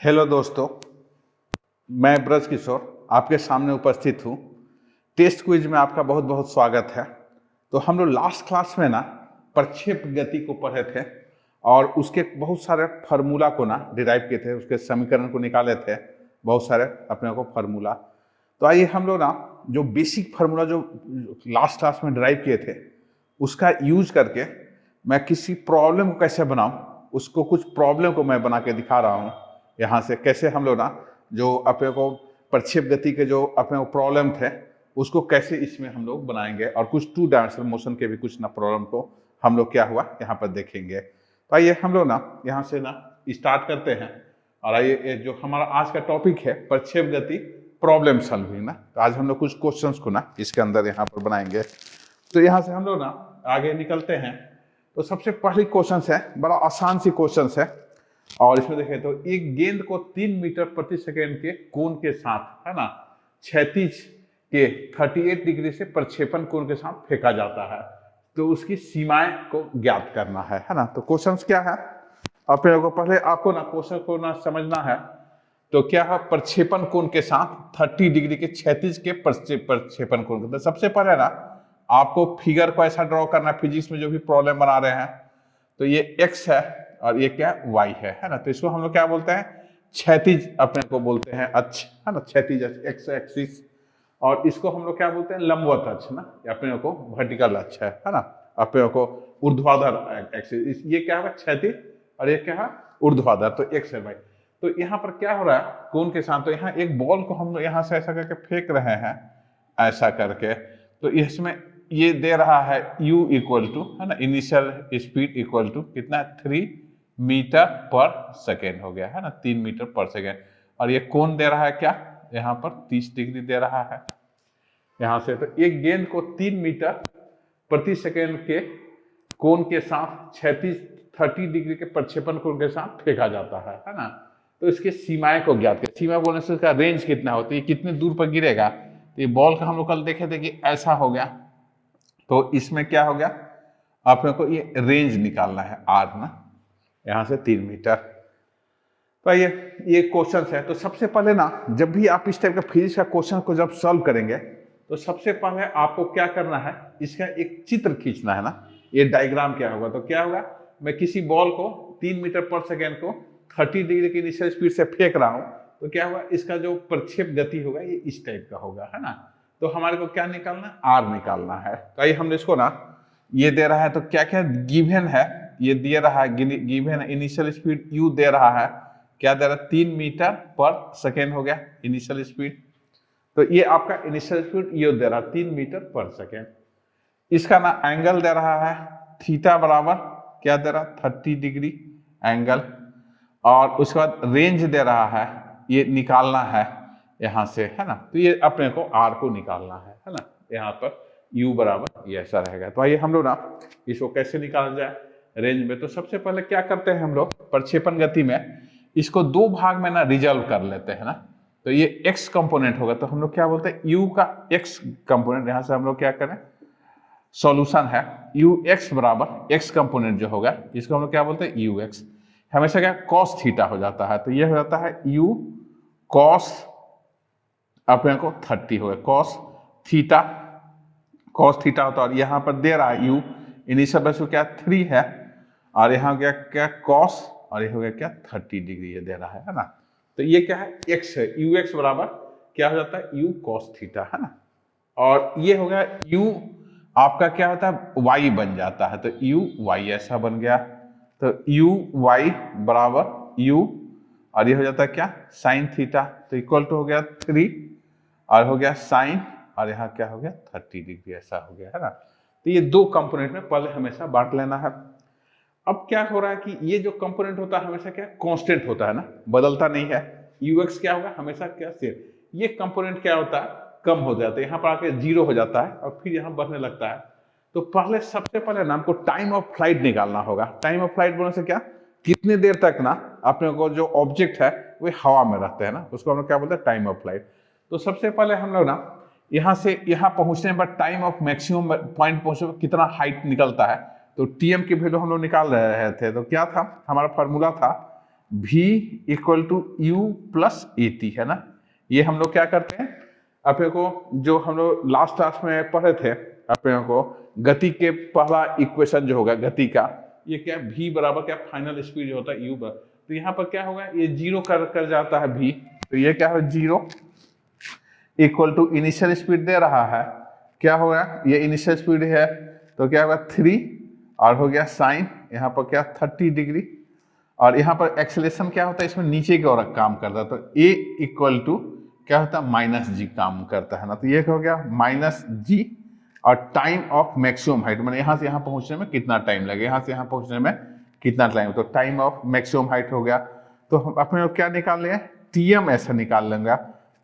Hello दोस्तों, मैं ब्रज किशोर आपके सामने उपस्थित हूँ। टेस्ट क्विज में आपका बहुत बहुत स्वागत है। तो हम लोग लास्ट क्लास में ना प्रक्षेप गति को पढ़े थे और उसके बहुत सारे फार्मूला को ना डिराइव किए थे, उसके समीकरण को निकाले थे, बहुत सारे अपने को फार्मूला। तो आइए हम लोग ना जो बेसिक फार्मूला जो लास्ट क्लास में डिराइव किए थे उसका यूज करके मैं किसी प्रॉब्लम को कैसे बनाऊं, उसको कुछ प्रॉब्लम को मैं बना के दिखा रहा हूँ। यहाँ से कैसे हम लोग ना जो अपने को प्रक्षेप गति के जो अपने को प्रॉब्लम थे उसको कैसे इसमें हम लोग बनाएंगे और कुछ टू डायमेंशनल मोशन के भी कुछ ना प्रॉब्लम को हम लोग क्या हुआ यहाँ पर देखेंगे। तो आइए हम लोग ना यहाँ से ना स्टार्ट करते हैं और आइए जो हमारा आज का टॉपिक है प्रक्षेप गति प्रॉब्लम सॉल्विंग ना। तो आज हम लोग कुछ क्वेश्चंस को ना इसके अंदर यहाँ पर बनाएंगे। तो यहाँ से हम लोग ना आगे निकलते हैं। तो सबसे पहली क्वेश्चन है, बड़ा आसान सी क्वेश्चन है और इसमें देखें तो एक गेंद को 3 मीटर प्रति सेकेंड के कोण के साथ है ना क्षैतिज के 38 डिग्री से प्रक्षेपण कोण के साथ फेंका जाता है, तो उसकी सीमाएं को ज्ञात करना है ना। तो क्वेश्चन क्या है, अपने को पहले आपको ना क्वेश्चन को ना समझना है। तो क्या है, प्रक्षेपण कोण के साथ 30 डिग्री के क्षैतिज के प्रक्षेपण कोण। तो सबसे पहले ना आपको फिगर को ऐसा ड्रॉ करना, फिजिक्स में जो भी प्रॉब्लम बना रहे हैं तो ये एक्स है और ये क्या वाई है ना। तो इसको हम लोग क्या बोलते हैं, क्षैतिज अपने को बोलते हैं अक्ष है ना, क्षैतिज एक्स एक्सिस। और इसको हम लोग क्या बोलते हैं, लंबवत अक्ष ना, अपने को वर्टिकल अक्ष है ना, अपने को ऊर्ध्वाधर एक्सिस। ये क्या है, क्षैतिज और ये क्या है, ऊर्ध्वाधर। तो एक्स है भाई। तो यहाँ पर क्या हो रहा है कोण के साथ, तो यहाँ एक बॉल को हम लोग यहाँ से ऐसा करके फेंक रहे हैं ऐसा करके। तो इसमें ये दे रहा है u इक्वल टू है ना, इनिशियल स्पीड इक्वल टू कितना, 3 मीटर पर सेकेंड हो गया है ना, 3 मीटर पर सेकेंड। और ये कोण दे रहा है क्या, यहाँ पर 30 डिग्री दे रहा है यहाँ से। तो एक गेंद को 3 मीटर प्रति सेकेंड के कोण के साथ क्षैतिज 30 डिग्री के प्रक्षेपण कोण के साथ फेंका जाता है ना। तो इसके सीमाएं को ज्ञात करें। सीमा बोलने से इसका रेंज कितना होता है, ये कितने दूर पर गिरेगा। तो ये बॉल का हम लोग कल देखे थे कि ऐसा हो गया, तो इसमें क्या हो गया, आपने को ये रेंज निकालना है आर ना, यहाँ से 3 मीटर। तो ये क्वेश्चन है। तो सबसे पहले ना जब भी आप इस टाइप का फिजिक्स का क्वेश्चन को जब सॉल्व करेंगे तो सबसे पहले आपको क्या करना है, इसका एक चित्र खींचना है ना। ये डायग्राम क्या होगा, तो क्या होगा, मैं किसी बॉल को 3 मीटर पर सेकेंड को 30 डिग्री की इनिशियल स्पीड से फेंक रहा हूँ, तो क्या होगा, इसका जो प्रक्षेप गति होगा ये इस टाइप का होगा है ना। तो हमारे को क्या निकालना है, आर निकालना है। तो आइए हमने इसको ना ये दे रहा है, तो क्या क्या गिवन है, ये दे रहा है गिवन है, इनिशियल स्पीड यू दे रहा है, क्या दे रहा है, 3 मीटर पर सेकेंड हो गया इनिशियल स्पीड। तो ये आपका इनिशियल स्पीड यू दे रहा है 3 मीटर पर सेकेंड। इसका ना एंगल दे रहा है थीटा बराबर क्या दे रहा है, 30 डिग्री एंगल। और उसके बाद रेंज दे रहा है, ये निकालना है यहाँ से है ना। तो ये अपने को आर को निकालना है ना, यहाँ पर u बराबर ये ऐसा रहेगा। तो आइए हम लोग ना इसको कैसे निकाला जाए रेंज में। तो सबसे पहले क्या करते हैं हम लोग, प्रक्षेपण गति में इसको 2 भाग में ना रिजल्व कर लेते हैं ना। तो ये x कंपोनेंट होगा, तो हम लोग क्या बोलते हैं, u का x कंपोनेंट। यहाँ से हम लोग क्या करें, सॉल्यूशन है ux बराबर x कंपोनेंट जो होगा इसको हम लोग क्या बोलते हैं, ux। हमेशा क्या cos थीटा हो जाता है, तो ये हो जाता है u cos अपने को 30 हो गया, cos थीटा होता है। और यहाँ पर दे रहा है u इनिशियल वैल्यू क्या 3 है, और यहाँ गया क्या cos, और ये हो गया क्या 30 डिग्री ये दे रहा है ना। तो ये क्या है, x है, ux बराबर क्या हो जाता है, u cos थीटा है ना। और ये हो गया u आपका क्या होता है, y बन जाता है, तो u y ऐसा बन गया। तो u y बराबर u, और ये हो जाता है क्या साइन थीटा, तो इक्वल टू हो गया 3 और हो गया साइन, और यहाँ क्या हो गया 30 डिग्री ऐसा हो गया है ना। तो ये 2 कंपोनेंट में पहले हमेशा बांट लेना है। अब क्या हो रहा है कि ये जो कंपोनेंट होता है हमेशा क्या कांस्टेंट होता है ना, बदलता नहीं है। ux क्या होगा, हमेशा क्या सेम। ये कंपोनेंट क्या होता है, कम हो जाता है, यहाँ पर आके 0 हो जाता है और फिर यहाँ बढ़ने लगता है। तो पहले सबसे पहले ना हमको टाइम ऑफ फ्लाइट निकालना होगा। टाइम ऑफ फ्लाइट बोलने से क्या, कितने देर तक ना अपने को जो ऑब्जेक्ट है वो हवा में रहते हैं ना, उसको हम लोग क्या बोलते हैं, टाइम ऑफ फ्लाइट। तो सबसे पहले हम लोग ना यहाँ से यहाँ पहुँचने पर टाइम ऑफ मैक्सिमम पॉइंट पहुँचने पर कितना हाइट निकलता है, तो टीएम की वैल्यू हम लोग निकाल रहे थे। तो क्या था हमारा फार्मूला था v equal to u plus at है ना। ये हम लोग क्या करते हैं, अपने को जो हम लोग लास्ट क्लास में पढ़े थे, अपने को गति के पहला इक्वेशन जो होगा गति का, ये क्या v बराबर क्या फाइनल स्पीड जो होता है u बराबर, तो यहाँ पर क्या होगा, ये जीरो कर जाता है v, तो ये क्या है zero equal to initial speed दे रहा है, क्या होगा, ये इनिशियल स्पीड है तो क्या होगा 3 और हो गया साइन यहाँ पर क्या 30 डिग्री, और यहाँ पर एक्सेलेरेशन क्या होता है, इसमें नीचे की ओर काम करता है, तो a इक्वल टू क्या होता है माइनस जी काम करता है ना, तो ये हो गया माइनस जी, और टाइम ऑफ मैक्सिमम हाइट मैंने यहाँ से यहाँ पहुँचने में कितना टाइम लगेगा, यहाँ से यहाँ पहुँचने में कितना टाइम, तो टाइम ऑफ मैक्सिमम हाइट हो गया। तो हम अपने लोग क्या निकाल लेंगे, टीएम ऐसा निकाल लेंगे,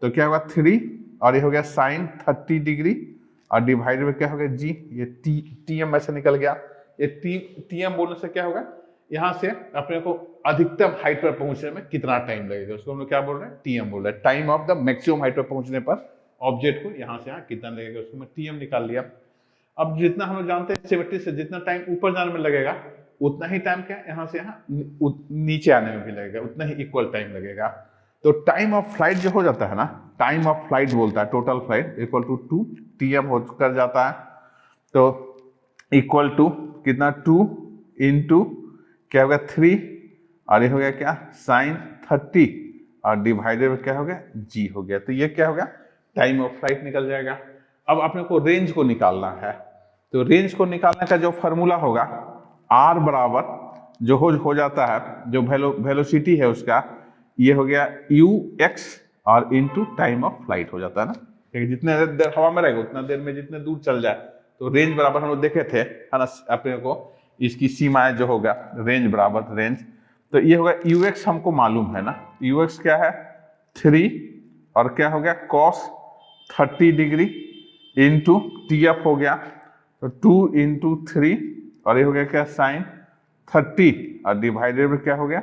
तो क्या होगा 3 और ये हो गया साइन 30 डिग्री और डिवाइड में क्या हो गया जी, ये टीएम ऐसे निकल गया। ये टीएम बोलने से क्या होगा, यहाँ से अपने को अधिकतम हाइट पर पहुंचने में कितना टाइम लगेगा, उसको हम लोग क्या बोल रहे हैं, टीएम बोल रहे हैं। Time of the maximum height पर पहुंचने पर ऑब्जेक्ट को यहाँ से यहाँ कितना लगेगा, उसको मैं टीएम निकाल लिया। अब जितना हम लोग जानते हैं 70 से जितना टाइम ऊपर जाने में लगेगा उतना ही टाइम क्या यहाँ से यहाँ नीचे आने में भी लगेगा, उतना ही इक्वल टाइम लगेगा। तो टाइम ऑफ फ्लाइट जो हो जाता है ना, टाइम ऑफ फ्लाइट बोलता है total flight equal to 2 T M हो कर जाता है, तो इक्वल टू कितना 2 इंटू क्या हो गया 3 और ये हो गया क्या साइन 30 और डिवाइडेड में क्या हो गया जी हो गया, तो ये क्या हो गया टाइम ऑफ फ्लाइट निकल जाएगा। अब अपने को रेंज को निकालना है, तो रेंज को निकालने का जो फॉर्मूला होगा आर बराबर जो हो जाता है, जो वेलोसिटी है उसका, ये हो गया यू एक्स और इंटू टाइम ऑफ फ्लाइट हो जाता है ना, क्योंकि जितने देर हवा में रहेगा उतना देर में जितने दूर चल जाए, तो रेंज बराबर हम लोग देखे थे है ना, अपने को इसकी सीमाएं जो होगा रेंज बराबर रेंज, तो ये होगा यू एक्स हमको मालूम है ना, यू एक्स क्या है 3 और क्या हो गया cos 30 degree into T F हो गया, तो 2 इंटू 3 और ये हो गया क्या साइन 30 और डिवाइडेड में क्या हो गया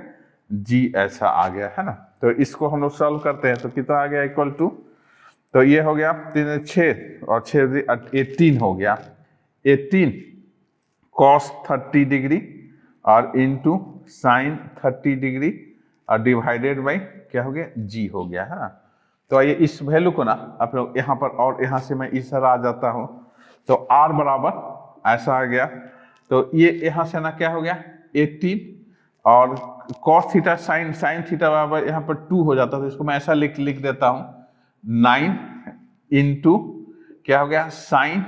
जी ऐसा आ गया है ना। तो इसको हम लोग सॉल्व करते हैं तो कितना आ गया इक्वल टू, तो ये हो गया 6 और 6 18 हो गया, 18 कॉस 30 डिग्री और इंटू साइन 30 डिग्री और डिवाइडेड बाई क्या हो गया जी हो गया है ना। तो आइए इस वैल्यू को ना आप लोग यहाँ पर, और यहाँ से मैं इस तरह आ जाता हूँ, तो आर बराबर ऐसा आ गया, तो ये यहाँ से ना क्या हो गया 18 और कॉस थीटा साइन थीटा बराबर यहाँ पर 2 हो जाता है, तो इसको मैं ऐसा लिख देता हूँ 9 इंटू क्या हो गया साइन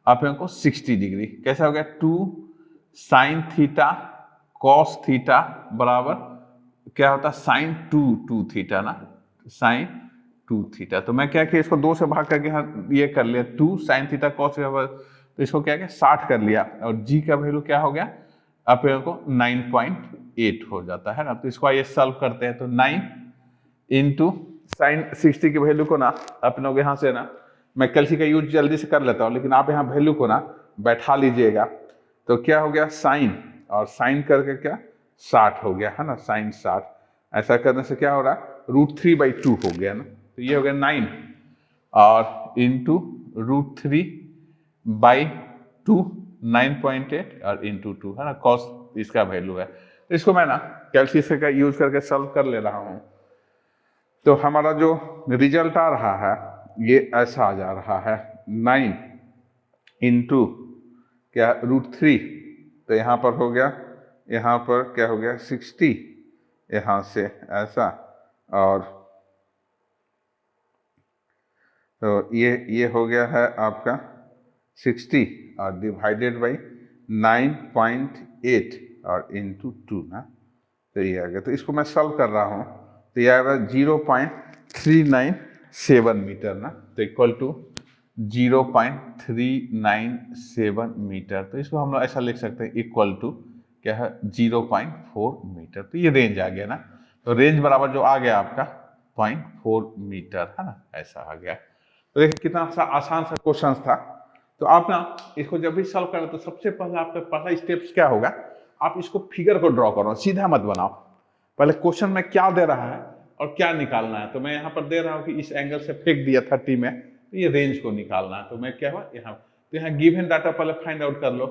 अपने को 60 डिग्री, कैसा हो गया 2 साइन थीटा कॉस थीटा बराबर क्या होता है साइन 2 थीटा ना, साइन 2 थीटा। तो मैं क्या किया इसको 2 से भाग करके यहाँ ये कर लिया 2 साइन थीटा कॉस थीटा, तो इसको क्या किया 60 कर लिया, और जी का वैल्यू क्या हो गया अपने को 9.8 हो जाता है ना। तो इसको आइए सॉल्व करते हैं, तो 9 इंटू साइन 60 की वैल्यू को ना अपने लोग यहाँ से ना, मैं कैलसी का यूज जल्दी से कर लेता हूँ, लेकिन आप यहाँ वैल्यू को ना बैठा लीजिएगा, तो क्या हो गया साइन और साइन करके क्या 60 हो गया है ना, साइन 60, ऐसा करने से क्या हो रहा है √3/2 हो गया ना, तो ये हो गया 9 और इंटू √3/2 9.8 और इंटू 2 है ना, कॉस इसका वैल्यू है। तो इसको मैं ना कैलकुलेटर का यूज करके सॉल्व कर ले रहा हूँ, तो हमारा जो रिजल्ट आ रहा है ये ऐसा आ जा रहा है 9 इंटू क्या √3, तो यहाँ पर हो गया, यहाँ पर क्या हो गया 60, यहाँ से ऐसा, और तो ये हो गया है आपका 60 और डिवाइडेड बाई 9.8 और इंटू 2 ना, तो ये आ गया। तो इसको मैं सॉल्व कर रहा हूँ, तो ये आएगा 0.397 मीटर ना, तो इक्वल टू 0.397 मीटर, तो इसको हम लोग ऐसा लिख सकते हैं इक्वल टू क्या है 0.4 मीटर, तो ये रेंज आ गया ना। तो रेंज बराबर जो आ गया आपका 0.4 मीटर है ना, ऐसा आ गया। तो देखिए कितना आसान सा क्वेश्चन था। तो आप ना इसको जब भी सॉल्व करें तो सबसे पहले आपका पहला स्टेप्स क्या होगा, आप इसको फिगर को ड्रॉ करो, सीधा मत बनाओ, पहले क्वेश्चन में क्या दे रहा है और क्या निकालना है। तो मैं यहाँ पर दे रहा हूँ कि इस एंगल से फेंक दिया 30 में, तो ये रेंज को निकालना है। तो मैं क्या हुआ यहाँ, तो यहाँ गिवन डाटा पहले फाइंड आउट कर लो,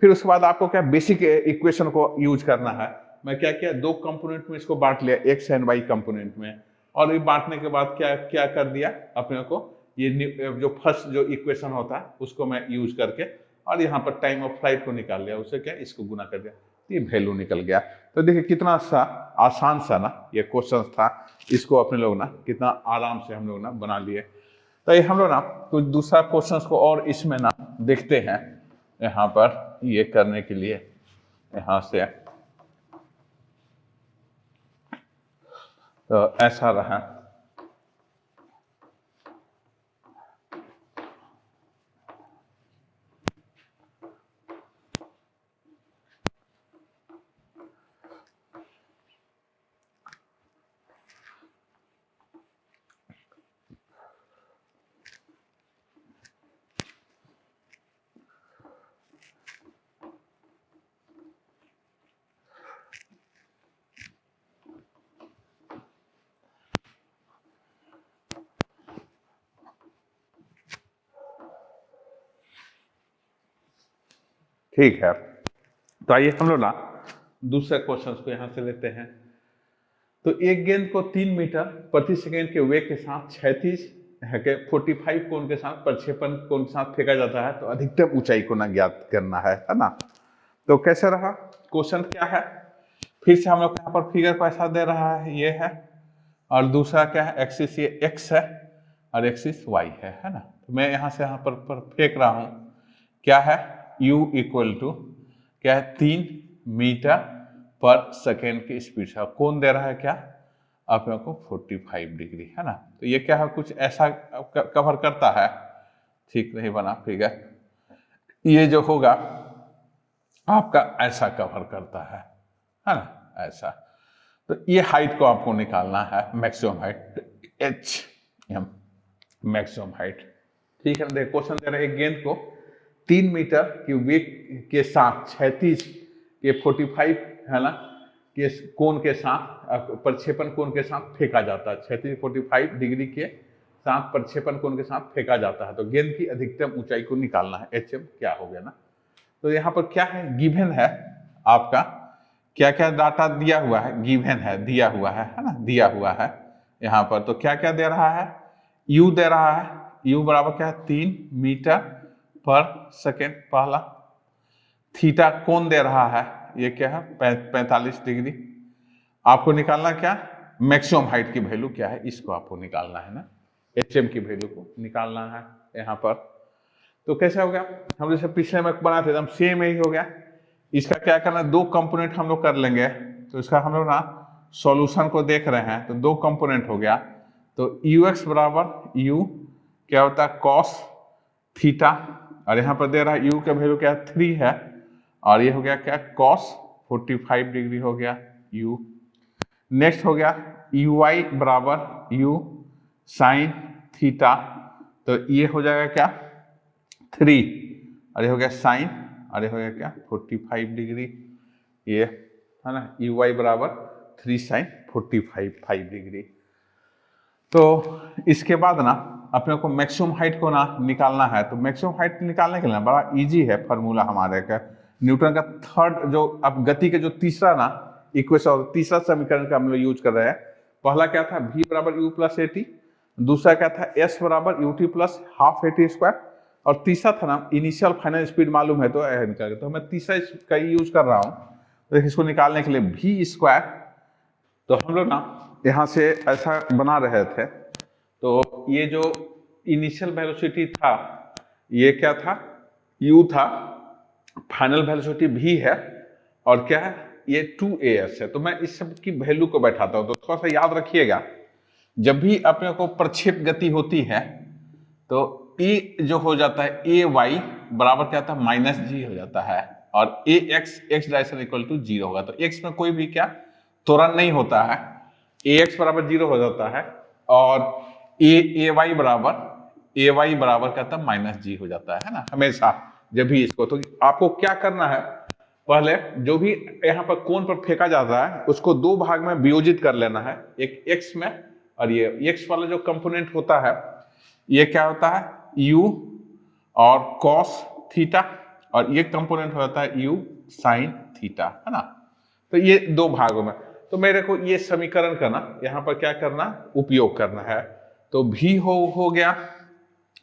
फिर उसके बाद आपको क्या बेसिक इक्वेशन को यूज करना है, मैं क्या किया, दो कंपोनेंट में इसको बांट लिया, एक्स एंड वाई कंपोनेंट में, और ये बांटने के बाद क्या क्या कर दिया अपने को, ये जो फर्स्ट जो इक्वेशन होता है उसको मैं यूज करके और यहाँ पर टाइम ऑफ फ्लाइट को निकाल लिया, उसे क्या इसको गुना कर दिया, ये वैल्यू निकल गया। तो देखिए कितना सा आसान सा ना ये क्वेश्चन था, इसको अपने लोग ना कितना आराम से हम लोग ना बना लिए। तो ये हम लोग ना कुछ दूसरा क्वेश्चन को और इसमें ना देखते हैं, यहाँ पर ये करने के लिए यहाँ से तो ऐसा रहा। ठीक है, तो आइए हम लोग ना दूसरे क्वेश्चन को यहां से लेते हैं। तो एक गेंद को 3 मीटर प्रति सेकंड के वेग के साथ 36 45 कोण के साथ प्रक्षेपण कोण के साथ फेंका जाता है, तो अधिकतम ऊंचाई को ना ज्ञात करना है ना। तो कैसे रहा क्वेश्चन, क्या है, फिर से हम लोग यहाँ पर फिगर को ऐसा दे रहा है, ये है, और दूसरा क्या है, एक्सिस ये एक्स है और एक्सिस वाई है ना। तो मैं यहाँ से यहाँ पर फेंक रहा हूँ, क्या है, u इक्वल टू क्या है 3 मीटर पर सेकेंड की स्पीड से, कौन दे रहा है क्या, आप लोगों को 45 डिग्री है ना। तो ये क्या है, कुछ ऐसा कवर करता है, ठीक नहीं बना फिगर, ये जो होगा आपका ऐसा कवर करता है ना, ऐसा। तो ये हाइट को आपको निकालना है, maximum height h m maximum height, ठीक है। देखो क्वेश्चन दे रहे हैं, एक गेंद को 3 मीटर के वेग के साथ 36 के 45 है ना के कोण के साथ प्रक्षेपण कोण के साथ फेंका जाता है, 36 45 डिग्री के साथ प्रक्षेपण कोण के साथ फेंका जाता है। तो गेंद की अधिकतम ऊंचाई को निकालना है, एच एम क्या हो गया ना। तो यहाँ पर क्या है, गिवन है आपका, क्या क्या डाटा दिया हुआ है, गिवन है, दिया हुआ है ना, दिया हुआ है यहाँ पर। तो क्या क्या दे रहा है, u दे रहा है, u बराबर क्या है 3 मीटर पर सेकेंड पहला, थीटा कोण दे रहा है, ये क्या है 45 डिग्री। आपको निकालना क्या, मैक्सिमम हाइट की वैल्यू क्या है, इसको आपको निकालना है ना, एच एम की वैल्यू को निकालना है यहाँ पर। तो कैसे हो गया, हम जैसे पिछले में बनाए थे एकदम सेम यही हो गया। इसका क्या करना, दो कंपोनेंट हम लोग कर लेंगे। तो इसका हम लोग ना सॉल्यूशन को देख रहे हैं, तो दो कंपोनेंट हो गया। तो यू एक्स बराबर यू क्या होता है कॉस थीटा, और यहाँ पर दे रहा है यू का वैल्यू क्या 3 है, और ये हो गया क्या कॉस 45 डिग्री हो गया u। नेक्स्ट हो गया यू वाई बराबर यू साइन थीटा, तो ये हो जाएगा क्या 3, और ये हो गया साइन, और ये हो गया क्या 45 डिग्री, ये है ना, यू वाई बराबर 3 साइन 45 डिग्री। तो इसके बाद ना अपने को मैक्सिमम हाइट को ना निकालना है। तो मैक्सिमम हाइट निकालने के लिए बड़ा इजी है फॉर्मूला हमारे का, न्यूटन का थर्ड जो अब गति के जो तीसरा ना इक्वेशन, तीसरा समीकरण का हम लोग यूज कर रहे हैं। पहला क्या था, v बराबर यू प्लस ए टी, दूसरा क्या था s बराबर U T plus half A T square, और तीसरा था ना इनिशियल फाइनल स्पीड मालूम है तो निकाल, तो मैं तीसरा का यूज कर रहा हूँ। तो इसको निकालने के लिए v स्क्वायर, तो हम लोग ना यहाँ से ऐसा बना रहे थे। तो ये जो इनिशियल वेलोसिटी था ये क्या था, u था, फाइनल वेलोसिटी v है, और क्या है ये 2as है। तो मैं इस सब की वैल्यू को बैठाता हूँ। तो थोड़ा सा याद रखिएगा, जब भी अपने को प्रक्षेप गति होती है तो a जो हो जाता है ए वाई बराबर क्या था माइनस जी हो जाता है, और A X X direction equal to 0 होगा। तो x में कोई भी क्या त्वरण नहीं होता है, ए एक्स बराबर 0 हो जाता है, और ए वाई बराबर क्या था माइनस जी हो जाता है ना, हमेशा जब भी इसको। तो आपको क्या करना है, पहले जो भी यहाँ पर कोण पर फेंका जाता है उसको दो भाग में वियोजित कर लेना है, एक x में, और ये x वाला जो कंपोनेंट होता है ये क्या होता है u और cos थीटा, और ये कंपोनेंट हो जाता है u sin थीटा, है ना। तो ये दो भागों में, तो मेरे को ये समीकरण का ना यहाँ पर क्या करना, उपयोग करना है। तो v हो गया,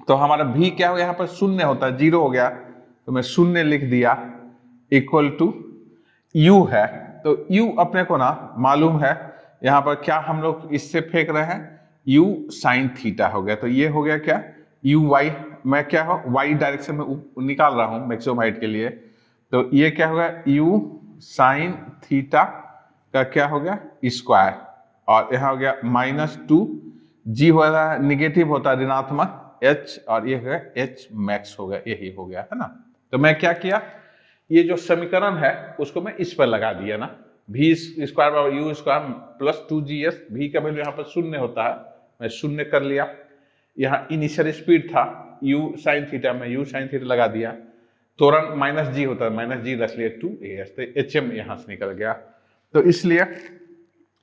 तो हमारा v क्या हो, यहाँ पर शून्य होता है, 0 हो गया, तो मैं शून्य लिख दिया, इक्वल टू u है। तो u अपने को ना मालूम है, यहाँ पर क्या हम लोग इससे फेंक रहे हैं, u साइन थीटा हो गया। तो ये हो गया क्या, u y, मैं क्या हो y डायरेक्शन में निकाल रहा हूँ मैक्सिमम हाइट के लिए, तो ये क्या होगा, u साइन थीटा का क्या हो गया स्क्वायर, और यहाँ हो गया -2, g हो रहा है निगेटिव होता है ऋणात्मक, h, और ये हो गया h मैक्स हो गया, यही हो गया है ना। तो मैं क्या किया, ये जो समीकरण है उसको मैं इस पर लगा दिया ना, v स्क्वायर बराबर u square plus 2gs, v का वैल्यू यहाँ पर शून्य होता है, मैं शून्य कर लिया। यहाँ इनिशियल स्पीड था u साइन थीटा, में u साइन थीटा लगा दिया, त्वरण -g होता है, -g रख लिया 2as, तो hm यहाँ से निकल गया। तो इसलिए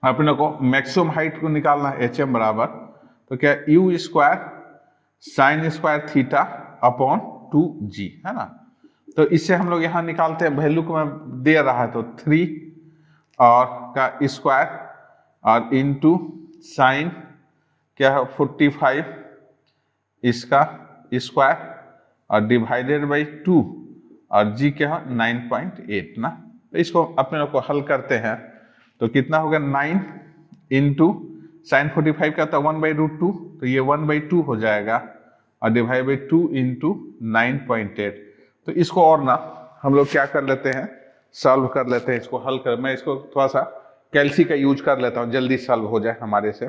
अपने को मैक्सिमम हाइट को निकालना है, hm बराबर, तो क्या u square sine square theta upon 2g है ना। तो इससे हम लोग यहाँ निकालते हैं, वैल्यू को मैं दे रहा है तो 3 और का स्क्वायर और इनटू साइन क्या है 45 इसका स्क्वायर और डिवाइडेड बाई 2 और g क्या है 9.8 ना। तो इसको अपने लोग को हल करते हैं तो कितना होगा 9 इंटू साइन 45 का था 1/√2, तो ये 1/2 हो जाएगा और डिवाइड बाई 2 इंटू 9.8। तो इसको और ना हम लोग क्या कर लेते हैं, सॉल्व कर लेते हैं, इसको हल कर, मैं इसको थोड़ा सा कैल्सी का यूज कर लेता हूँ, जल्दी सॉल्व हो जाए हमारे से।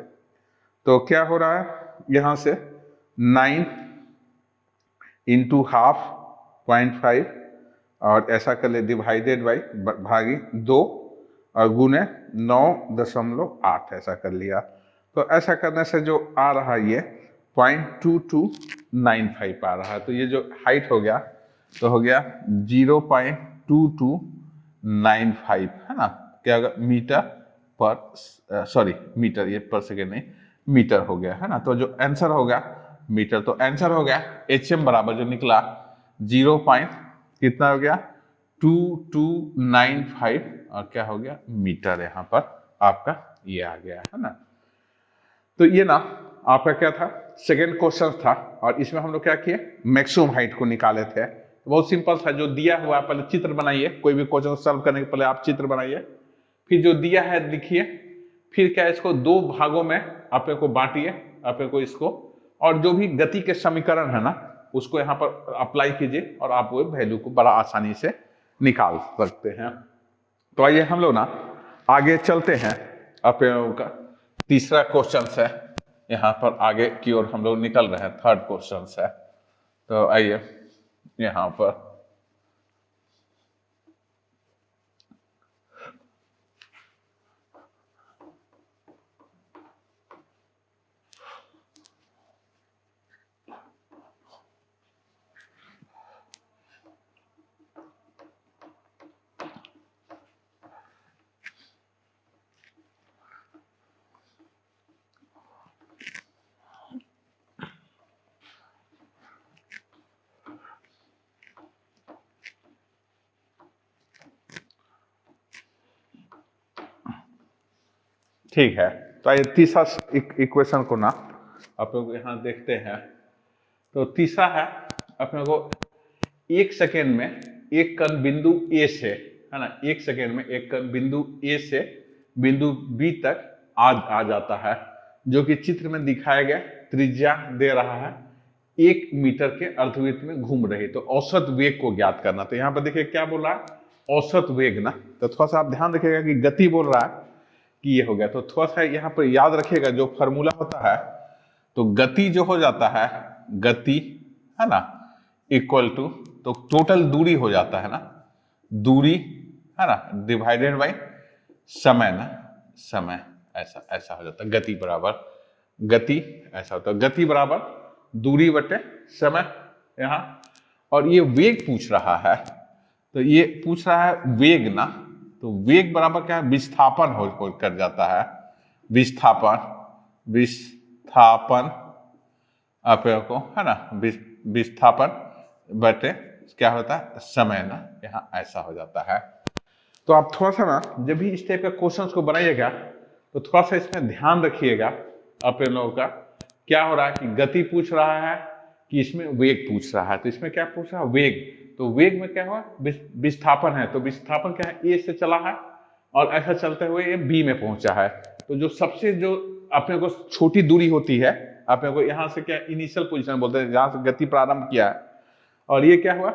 तो क्या हो रहा है यहाँ से 9 इंटू हाफ 0.5 और ऐसा कर ले डिवाइडेड बाई भागी 2 और गुने 9.8 ऐसा कर लिया। तो ऐसा करने से जो आ रहा है ये 0.2295 आ रहा है। तो ये जो हाइट हो गया तो हो गया 0.2295 है ना, क्या होगा मीटर पर सॉरी मीटर, ये पर सेकेंड नहीं मीटर हो गया है ना। तो जो आंसर हो गया मीटर, तो आंसर हो गया HM बराबर जो निकला 0. कितना हो गया 2295 और क्या हो गया मीटर, यहाँ पर आपका ये आ गया है ना। तो ये ना आपका क्या था सेकेंड क्वेश्चन था और इसमें हम लोग क्या किए मैक्सिमम हाइट को निकाले थे। बहुत सिंपल था, जो दिया हुआ पहले चित्र बनाइए, कोई भी क्वेश्चन सॉल्व करने के पहले आप चित्र बनाइए, फिर जो दिया है लिखिए, फिर क्या इसको दो भागों में अपने को बांटिए, अपने को इसको, और जो भी गति के समीकरण है ना उसको यहाँ पर अप्लाई कीजिए और आप वो वैल्यू को बड़ा आसानी से निकाल सकते हैं। तो आइए हम लोग ना आगे चलते हैं, अपने लोगों का तीसरा क्वेश्चन है यहाँ पर आगे की ओर हम लोग निकल रहे हैं, थर्ड क्वेश्चन है। तो आइए यहाँ पर ठीक है। तो आइए तीसरा इक्वेशन को ना आप लोग यहाँ देखते हैं। तो तीसरा है अपने को 1 सेकेंड में एक कण बिंदु ए से है ना, 1 सेकेंड में एक कण बिंदु ए से बिंदु बी तक आ जाता है, जो कि चित्र में दिखाया गया त्रिज्या दे रहा है 1 मीटर के अर्धवृत्त में घूम रही। तो औसत वेग को ज्ञात करना। तो यहाँ पर देखिए क्या बोल रहा है औसत वेग ना, तो थोड़ा सा आप ध्यान रखिएगा कि गति बोल रहा है कि ये हो गया, तो थोड़ा सा यहाँ पर याद रखिएगा जो फॉर्मूला होता है, तो गति जो हो जाता है गति है ना इक्वल टू, तो टोटल दूरी हो जाता है ना, दूरी है ना डिवाइडेड बाय समय ना, समय ऐसा हो जाता है, गति बराबर गति ऐसा होता है, गति बराबर दूरी बटे समय यहाँ। और ये वेग पूछ रहा है, तो ये पूछ रहा है वेग ना, तो वेग बराबर क्या है विस्थापन हो कर जाता है, विस्थापन आपको है ना, विस्थापन बटे क्या होता है समय ना, यहाँ ऐसा हो जाता है। तो आप थोड़ा सा ना जब भी इस टाइप का क्वेश्चंस को बनाइएगा तो थोड़ा सा इसमें ध्यान रखिएगा अपने लोगों का। क्या हो रहा है कि गति पूछ रहा है कि इसमें वेग पूछ रहा है। तो इसमें क्या पूछ रहा है? वेग। तो वेग में क्या हुआ? विस्थापन है। तो विस्थापन क्या है? ए से चला है और ऐसा चलते हुए ये बी में पहुंचा है। तो जो सबसे जो अपने को छोटी दूरी होती है, अपने को यहाँ से क्या इनिशियल पोजीशन बोलते हैं, जहां से गति प्रारंभ किया है, और ये क्या हुआ?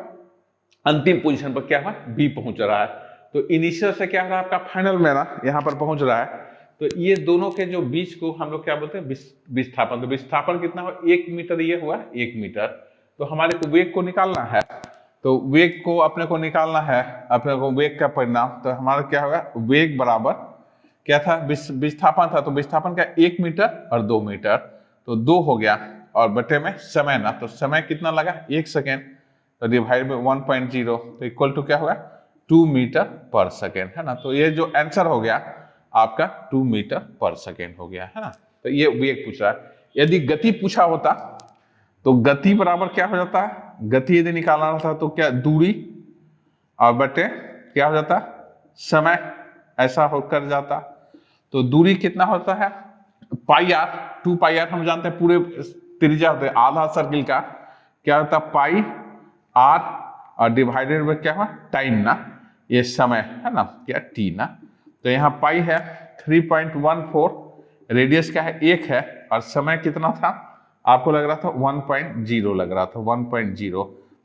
अंतिम पोजीशन पर क्या हुआ? बी पहुंच रहा है। तो इनिशियल से क्या हो रहा है? आपका फाइनल में ना यहाँ पर पहुंच रहा है। तो ये दोनों के जो बीच को हम लोग क्या बोलते हैं? विस्थापन। तो विस्थापन कितना हुआ? 1 मीटर। ये हुआ 1 मीटर। तो हमारे को वेग को निकालना है। तो वेग को अपने को निकालना है, अपने को वेग का परिणाम। तो हमारा क्या होगा? वेग बराबर क्या था? विस्थापन था। तो विस्थापन का 1 मीटर और 2 मीटर। तो 2 हो गया और बटे में समय ना, तो समय कितना लगा? 1 सेकेंड। तो डिवाइड में 1.0 तो इक्वल टू क्या होगा? 2 मीटर पर सेकेंड, है ना। तो ये जो आंसर हो गया आपका 2 मीटर पर सेकेंड हो गया, है ना। तो ये वेग पूछा है। यदि गति पूछा होता तो गति बराबर क्या हो जाता है? गति यदि निकालना रहता तो क्या? दूरी और बटे क्या हो जाता? समय। ऐसा होकर जाता। तो दूरी कितना होता है? पाई आर। 2 पाई आर हम जानते हैं, पूरे त्रिज्या होते हैं आधा सर्किल का। क्या होता है? पाई आर और डिवाइडेड में क्या हुआ? टाइम ना, ये समय है ना, क्या? टी ना। तो यहाँ पाई है 3.14, रेडियस क्या है? 1 है, और समय कितना था? आपको लग रहा था 1.0 लग रहा था, 1.0।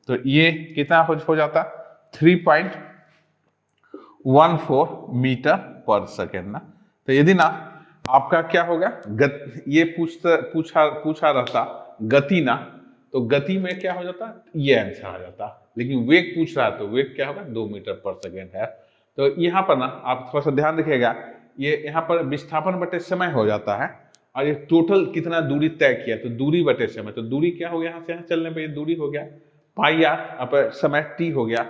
तो ये कितना हो जाता? 3.14 मीटर पर सेकेंड ना। तो यदि ना आपका क्या होगा? ये पूछा रहता गति ना, तो गति में क्या हो जाता? ये आंसर आ जाता। लेकिन वेग पूछ रहा है तो वेग क्या होगा? 2 मीटर पर सेकेंड है। तो यहाँ पर ना आप थोड़ा सा ध्यान रखिएगा, ये यहाँ पर विस्थापन बटे समय हो जाता है, और ये टोटल कितना दूरी तय किया, तो दूरी बटे समय। तो दूरी क्या हो गया? यहाँ से यहाँ चलने पर ये दूरी हो गया पाई आर, अब समय टी हो गया।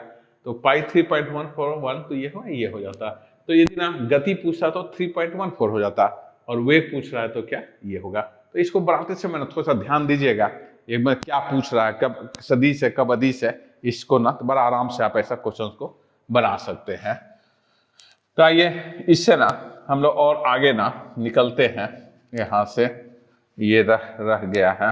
तो पाई 3.141, तो ये हो जाता। तो यदि ना गति पूछता तो 3.14 हो जाता, और वेग पूछ रहा है तो क्या? ये होगा। तो इसको बढ़ाते समय ना थोड़ा सा ध्यान दीजिएगा, ये में क्या पूछ रहा है, कब सदिश है कब अदिश है, इसको ना तो बड़ा आराम से आप ऐसा क्वेश्चन को बना सकते हैं। तो आइए इससे ना हम लोग और आगे ना निकलते हैं। यहाँ से ये रह गया है।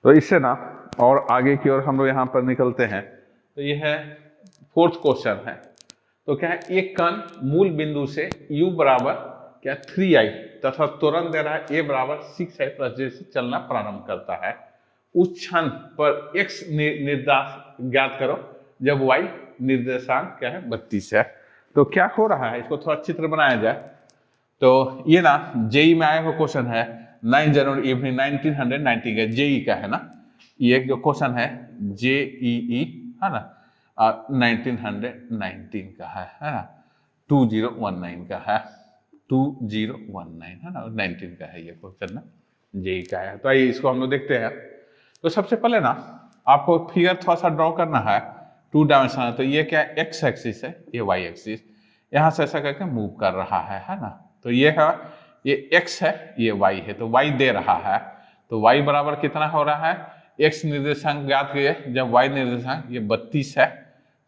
तो इससे ना और आगे की ओर हम लोग यहाँ पर निकलते हैं। तो ये है 4th क्वेश्चन है। तो क्या है? एक कण मूल बिंदु से u बराबर क्या 3i तथा त्वरण दे रहा है a बराबर 6i प्लस j से चलना प्रारंभ करता है। उस क्षण पर x निर्देशांक ज्ञात करो जब y निर्देशांक क्या है? 32 है। तो क्या हो रहा है? इसको थोड़ा चित्र बनाया जाए। तो ये ना जेई में आया हुआ क्वेश्चन है, 9 जनवरी इवनिंग 1990 का जेई का है ना। ये जो क्वेश्चन है जेईई है ना, 1919 का है ना, 2019 का है, 2019 है ना, 19 का है ये क्वेश्चन ना, जेई का है। तो आइए इसको हम लोग देखते हैं। तो सबसे पहले ना आपको फिगर थोड़ा सा ड्रॉ करना है 2 डायमेंशनल। तो ये क्या है? एक्स एक्सिस है, ये वाई एक्सिस, यहाँ से ऐसा करके मूव कर रहा है ना। तो ये है, ये x है, ये y है। तो y दे रहा है, तो y बराबर कितना हो रहा है? x निर्देशांक ज्ञात किए, जब y निर्देशांक ये 32 है,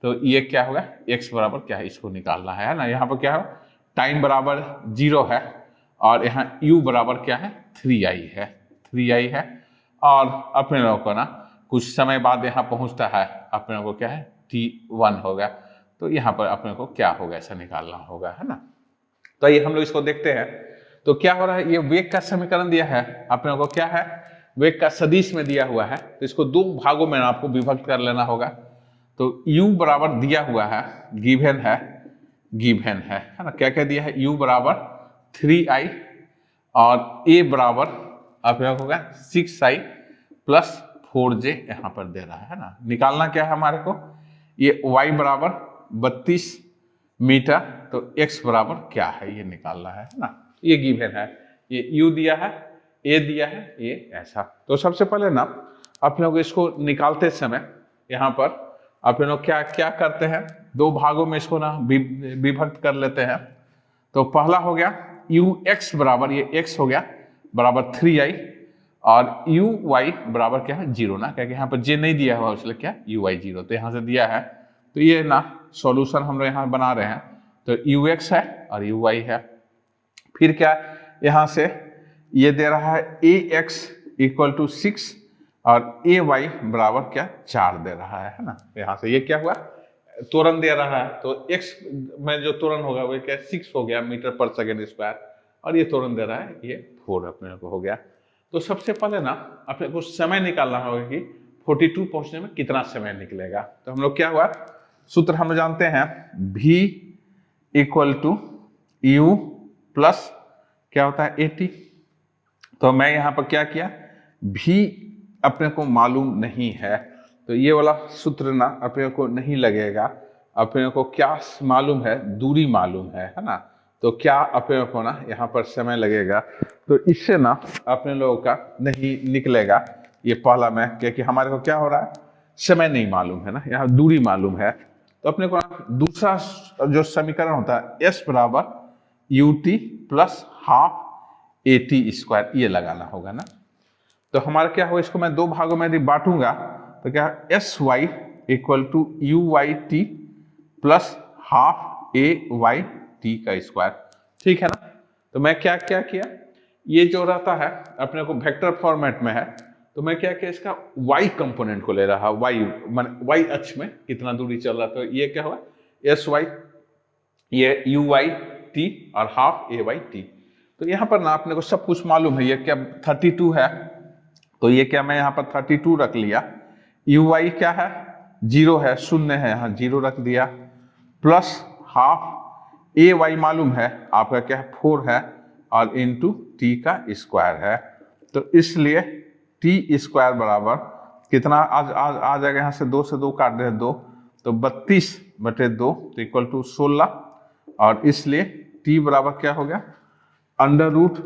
तो ये क्या होगा? x बराबर क्या है? इसको निकालना है ना। यहाँ पर क्या है? टाइम बराबर 0 है, और यहाँ u बराबर क्या है? 3i है, 3i है। और अपने लोगों को ना कुछ समय बाद यहाँ पहुँचता है, अपने को क्या है? t1 होगा। तो यहाँ पर अपने को क्या होगा? ऐसा निकालना होगा, है ना। तो ये हम लोग इसको देखते हैं। तो क्या हो रहा है? ये वेग का समीकरण दिया है, अपने को क्या है? वेग का सदिश में दिया हुआ है। तो इसको 2 भागों में आपको विभक्त कर लेना होगा। तो u बराबर दिया हुआ है, गिवन है ना। क्या क्या दिया है? u बराबर 3i और a बराबर अपने को होगा 6i प्लस 4j यहाँ पर दे रहा है ना। निकालना क्या है हमारे को? ये y बराबर 32 मीटर, तो x बराबर क्या है? ये निकालना है ना। ये गिवन है, ये u दिया है, a दिया है, ये ऐसा। तो सबसे पहले ना आप लोग इसको निकालते समय यहाँ पर आप लोग क्या क्या करते हैं? 2 भागों में इसको ना विभक्त कर लेते हैं। तो पहला हो गया ux बराबर, ये x हो गया बराबर 3i, और uy बराबर क्या है 0 ना, क्योंकि यहाँ पर j नहीं दिया हुआ इसलिए क्या uy 0, तो यहाँ से दिया है, तो ये ना सॉल्यूशन हम लोग यहाँ बना रहे हैं, तो ux है और uy है। फिर क्या यहाँ से ये दे रहा है ax इक्वल टू 6 और ay बराबर क्या 4 दे रहा है ना। यहाँ से ये क्या हुआ, त्वरण दे रहा है, तो x में जो त्वरण होगा वो क्या 6 हो गया मीटर पर सेकेंड स्क्वायर, और ये त्वरण दे रहा है ये 4 अपने को हो गया। तो सबसे पहले ना अपने को समय निकालना होगा कि 42 पहुंचने में कितना समय निकलेगा। तो हम लोग क्या हुआ, सूत्र हम जानते हैं v equal to u plus क्या होता है 80। तो मैं यहाँ पर क्या किया, v अपने को मालूम नहीं है, तो ये वाला सूत्र ना अपने को नहीं लगेगा। अपने को क्या मालूम है, दूरी मालूम है ना, तो क्या अपने को ना यहाँ पर समय लगेगा, तो इससे ना अपने लोगों का नहीं निकलेगा ये पहला में, क्योंकि हमारे को क्या हो रहा है, समय नहीं मालूम है ना, यहाँ दूरी मालूम है। तो अपने को ना दूसरा जो समीकरण होता है s बराबर ut plus half AT square, ये लगाना होगा ना। तो हमारा क्या होगा, इसको मैं दो भागों में यदि बांटूंगा तो क्या sy equal to uyt plus half AYT का स्क्वायर, ठीक है ना। तो मैं क्या क्या किया, ये जो रहता है अपने को वेक्टर फॉर्मेट में है, तो मैं क्या किया इसका y कंपोनेंट को ले रहा, y अक्ष में कितना दूरी चल रहा, तो ये क्या हुआ sy, ये uyt और हाफ AYT। तो यहाँ पर ना अपने को सब कुछ मालूम है, ये क्या 32 है, तो ये क्या मैं यहाँ पर 32 रख लिया, uy क्या है 0 है, शून्य है, यहाँ 0 रख दिया, प्लस हाफ ay मालूम है आपका क्या है 4 है, और इंटू t का स्क्वायर है। तो इसलिए t स्क्वायर बराबर कितना आ जाएगा, यहाँ से 2 से 2 काट रहे 2, तो 32/2 तो इक्वल टू 16, और इसलिए t बराबर क्या हो गया अंडर रूट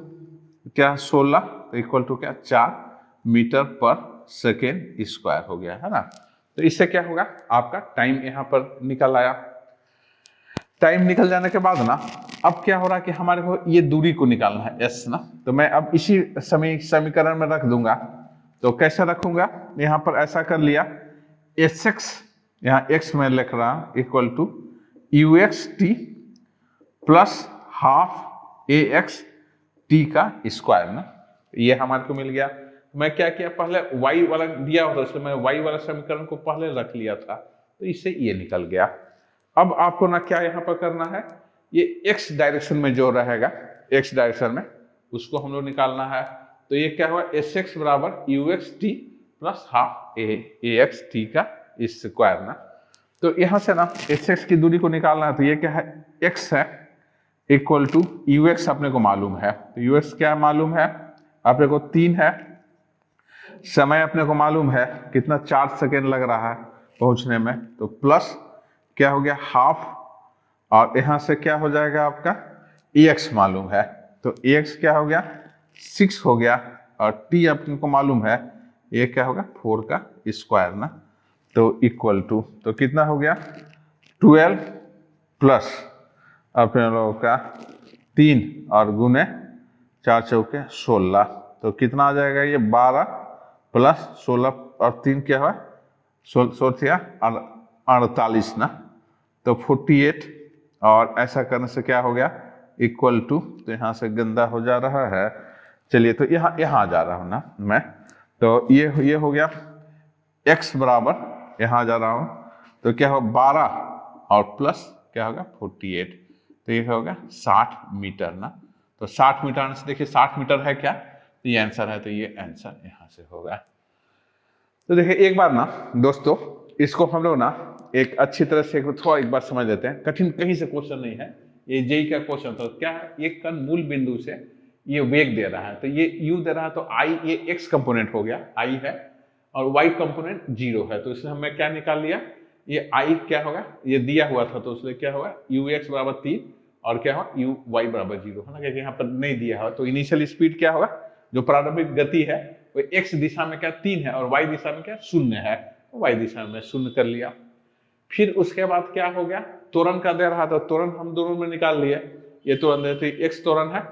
क्या 16 तो इक्वल टू क्या 4 मीटर पर सेकेंड स्क्वायर हो गया है ना। तो इससे क्या होगा, आपका टाइम यहाँ पर निकल आया। टाइम निकल जाने के बाद ना अब क्या हो रहा है कि हमारे को ये दूरी को निकालना है s ना, तो मैं अब इसी समीकरण में रख दूंगा। तो कैसे रखूंगा, यहाँ पर ऐसा कर लिया sx, यहाँ x में लिख रहा हूं equal to uxt plus half axt का स्क्वायर ना, ये हमारे को मिल गया। मैं क्या किया, पहले y वाला दिया होता इसलिए मैं y वाला समीकरण को पहले रख लिया था, तो इससे ये निकल गया। अब आपको ना क्या यहाँ पर करना है, ये x डायरेक्शन में जो रहेगा x डायरेक्शन में उसको हम लोग निकालना है। तो ये क्या हुआ sx बराबर uxt प्लस हाफ axt का स्क्वायर ना। तो यहाँ से ना sx की दूरी को निकालना है, तो ये क्या है x है इक्वल टू ux अपने को मालूम है, तो ux क्या मालूम है अपने को 3 है, समय अपने को मालूम है कितना 4 सेकेंड लग रहा है पहुंचने में, तो प्लस क्या हो गया हाफ, और यहाँ से क्या हो जाएगा आपका ax मालूम है, तो ax क्या हो गया 6 हो गया, और t अपने को मालूम है ये क्या होगा 4 का स्क्वायर ना, तो इक्वल टू तो कितना हो गया 12 प्लस अपने लोगों का 3 और गुने 4 चौके 16, तो कितना आ जाएगा ये 12 प्लस 16 और 3 क्या हुआ 48 ना, तो 48, और ऐसा करने से क्या हो गया इक्वल टू, तो यहाँ से गंदा हो जा रहा है, चलिए तो यहाँ जा रहा हूँ ना मैं, तो ये हो गया x बराबर यहाँ जा रहा हूँ, तो क्या हो 12 और प्लस क्या होगा 48, तो ये होगा 60 मीटर ना। तो 60 मीटर आंसर देखिए 60 मीटर है क्या, तो ये आंसर है, तो ये आंसर यहाँ से होगा। तो देखिए एक बार ना दोस्तों इसको हम लोग ना एक अच्छी तरह से थोड़ा एक बार समझ लेते हैं, कठिन कहीं से क्वेश्चन नहीं है, ये जेई का क्वेश्चन था। क्या है, एक कण मूल बिंदु से ये वेग दे रहा है, तो ये u दे रहा है, तो i ये x कंपोनेंट हो गया i है, और y कंपोनेंट 0 है, तो इसलिए हमने क्या निकाल लिया ये i क्या होगा, ये दिया हुआ था तो इसलिए क्या होगा ux बराबर 3 और क्या होगा uy बराबर 0 है ना, क्योंकि यहाँ पर नहीं दिया हुआ। तो इनिशियल स्पीड क्या होगा, जो प्रारंभिक गति है वो x दिशा में क्या 3 है और y दिशा में क्या 0 है, तो y दिशा में 0 कर लिया। फिर उसके बाद क्या हो गया त्वरण का दे रहा था, त्वरण हम दोनों में निकाल लिए, ये त्वरण देते एक्स त्वरण है,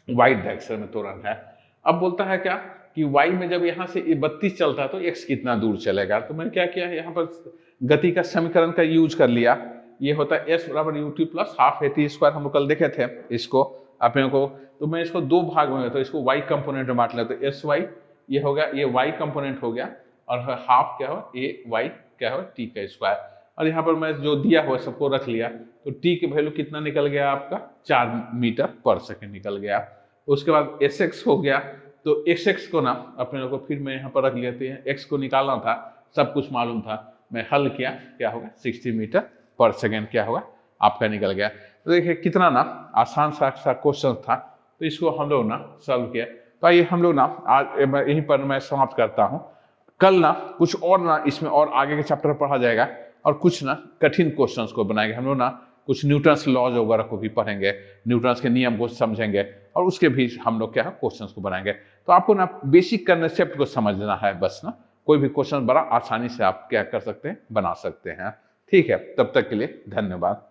वाई डायरेक्शन में त्वरण है। अब बोलता है क्या कि वाई में जब यहाँ से 32 चलता है तो एक्स कितना दूर चलेगा। तो मैंने क्या किया है, यहाँ पर गति का समीकरण का यूज कर लिया। ये होता है एस बराबर U T plus half A T square, हम लोग कल देखे थे इसको अपने को। तो मैं इसको दो भाग में, तो इसको वाई कंपोनेंट में बांट लेते, तो एस वाई ये हो गया, ये वाई कंपोनेंट हो गया, और हाफ क्या हो ए वाई क्या हो टी का स्क्वायर। और यहाँ पर मैं जो दिया हुआ सबको रख लिया, तो टी की वैल्यू कितना निकल गया आपका 4 मीटर पर सेकेंड निकल गया। उसके बाद एस एक्स हो गया, तो एक्स एक्स को ना अपने लोग को फिर मैं यहाँ पर रख लेते हैं, एक्स को निकालना था, सब कुछ मालूम था, मैं हल किया, क्या होगा 60 मीटर पर सेकेंड क्या होगा आपका निकल गया। तो देखिए कितना ना आसान सा क्वेश्चन था, तो इसको हम लोग ना सॉल्व किया। तो आइए हम लोग ना आज यहीं पर मैं समाप्त करता हूँ। कल ना कुछ और ना इसमें और आगे के चैप्टर पढ़ा जाएगा, और कुछ ना कठिन क्वेश्चंस को बनाएंगे हम लोग ना, कुछ न्यूटन्स लॉज वगैरह को भी पढ़ेंगे, न्यूटन्स के नियम को समझेंगे, और उसके भी हम लोग क्या है क्वेश्चंस को बनाएंगे। तो आपको ना बेसिक कंसेप्ट को समझना है बस ना, कोई भी क्वेश्चन बड़ा आसानी से आप क्या कर सकते हैं, बना सकते हैं। ठीक है, तब तक के लिए धन्यवाद।